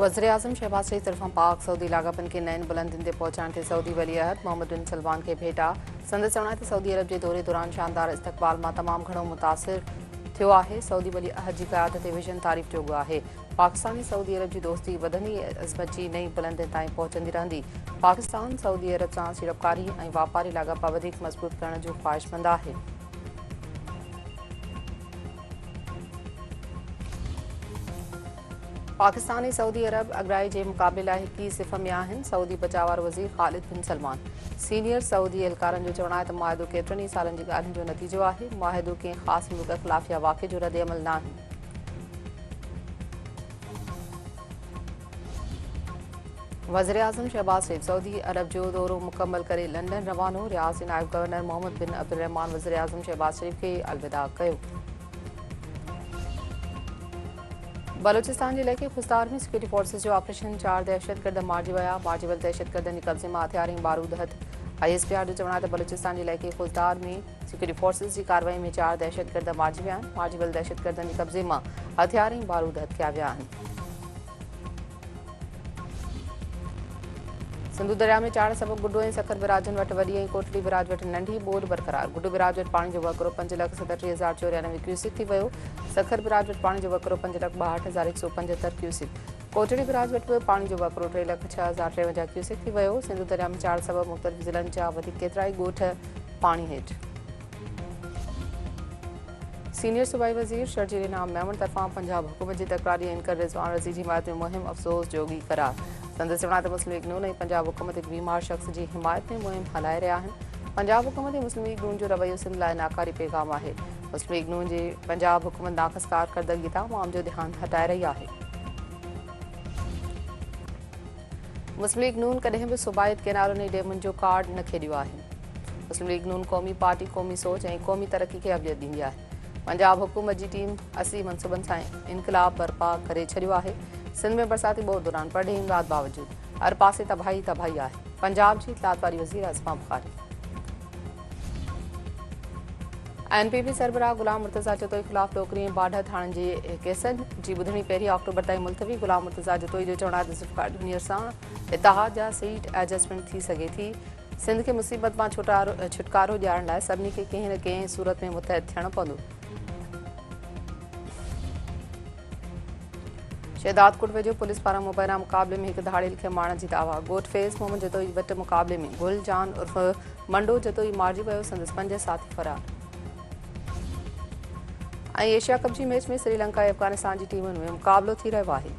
वज़ीर-ए-आज़म शहबाज शरीफ तरफ़ां पाक सऊदी लाॻापनि खे नयनि बुलंदियुनि ते पहुचाइण ते सऊदी वली अहद मोहम्मद बिन सलमान खे भेटा। संदसि चवण आहे त सऊदी अरब जे दौरे दौरान शानदार इस्तक़बाल मां तमामु घणो मुतासिर थियो आहे। सऊदी वली अहद जी क़यादत ऐं विजन तारीफ़ जोॻो आहे। पाकिस्तान सऊदी अरब जी दोस्ती वधंदी ऐं अज़मत जी नई बुलंदियुनि ताईं पहुचंदी रहंदी। पाकिस्तान सऊदी अरब सां सीड़पकारी ऐं वापारी लाॻापा वधीक मज़बूत करण जो ख़्वाहिशमंद आहे। पाकिस्तान ऐं सऊदी अरब अॻराई जे मुक़ाबले लाइ हिक ई सिफ़ में आहिनि। सऊदी बचाव वारो वज़ीर ख़ालिद बिन सलमान सीनियर सऊदी एहलकारनि जो चवणु आहे त मुआहिदो केतिरनि ई सालनि जी ॻाल्हियुनि जो नतीजो आहे। मुआहिदो कंहिं ख़ासि मुल्क ख़िलाफ़ या वाक़े जो रद्द-ए-अमल न आहे। वज़ीर-ए-आज़म शहबाज शरीफ सऊदी अरब जो दौरो मुकमल करे लंडन रवानो। रियाज़ जे नायब गवर्नर मोहम्मद बिन अब्दुर्रहमान वज़ीर-ए-आज़म शहबाज शरीफ खे अलविदा कयो। बलूचिस्तान जे इलाइक़े खुस्तार में सिक्योरिटी फोर्सिस जो ऑपरेशन 4 दहशतगर्द मारिजी विया। मारिजी वियल दहशतगर्दनि जे कब्ज़े मां हथियार ऐं बारूद हथ। ISPR जो चवणु आहे त बलूचिस्तान जे इलाइक़े खुस्तार में सिक्योरिटी फोर्सिस जी कार्रवाई में 4 दहशतगर्द मारिजी विया आहिनि। मारिजी वियल दहशतगर्दनि जे कब्ज़े मां हथियार ऐं बारूद हथ कया विया आहिनि। सिंधु दरिया में चाड़ सबबि गुड्डो ऐं सखर बिराजनि वटि वॾी ऐं कोटली बिराज वटि नंढी ॿोॾि बरक़रार। गुड्डो बिराज वटि पाणी जो वकिरो 5,37,094 क्यूसिक थी वियो। सखर बिराज वटि पाणी जो वकिरो 5,62,175 क्यूसिक। कोटड़ी बिराज वटि बि पाणी जो वकिरो 3,06,053 क्यूसिक थी वियो। सिंधु दरिया में चाड़ सबबि मुख़्तलिफ़ ज़िलनि जा वधीक केतिरा ई ॻोठ पाणी हेठि। सीनियर सूबाई वज़ीर शर्जील इनाम मेमन तरफ़ां पंजाब हुकूमत जी तकरारी एंकर रिज़वान रज़ी जी हिमायत में मुहिम अफ़सोस जोगी करार। संदसि चवणु आहे त मुस्लिम लीग नून ऐं पंजाब हुकूमत हिकु बीमार शख़्स जी हिमायत में मुहिम हलाए रहिया आहिनि। पंजाब हुकूमत ऐं मुस्लिम लीग नून जो रवैयो सिंध लाइ नाकारी पैगाम आहे। मुस्लिम लीग नून जी पंजाब हुकूमत नाक़स कारकर्दगी तां आवाम जो ध्यानु हटाए रही आहे। मुस्लिम लीग नून कॾहिं बि सूबाइत कैनालुनि ऐं डेमुनि जो कार्ड न खेॾियो आहे। मुस्लिम लीग नून क़ौमी पार्टी क़ौमी सोच ऐं क़ौमी तरक़ी खे अवलियत ॾींदी आहे। पंजाब हुकूमत जी टीम असली मनसूबनि सां इनक़लाब बर्पा करे छॾियो आहे। सिंध में बरसाती ॿोॾि दौरान परॾेही इमदाद बावजूदि हर पासे तबाही तबाही आहे। पंजाब जी इतलात वारी वज़ीर असमा बुखारी। NPP सरबराह गुलाम मुर्तज़ा जतोई ख़िलाफ़ टोकरी ऐं बाढ़ थाणनि जे केसनि जी ॿुधणी 1 अक्टूबर ताईं मुलतवी। गुलाम मुर्तज़ा जतोई जो चवणु आहे त ज़ुल्फ़िकार जूनियर सां इतिहाद जा सीट एडजस्टमेंट थी सघे थी। सिंध खे मुसीबत मां छुटकारो ॾियारण लाइ सभिनी खे कंहिं न कंहिं सूरत में मुतहद थियणो पवंदो। शहदादकोट वेझो पुलिस पारां मुबैना मुक़ाबले में हिकु दहाड़ियल खे मारण जी दावा। ॻोठ फैज़ मोहम्मद जतोई वटि मुक़ाबले में गुल जान उर्फ़ मंडो जतोई मारिजी वियो। संदसि 5 साथी फरार। ऐं एशिया कप जी मैच में श्रीलंका ऐं अफ़गानिस्तान जी टीमुनि में मुक़ाबलो थी रहियो आहे।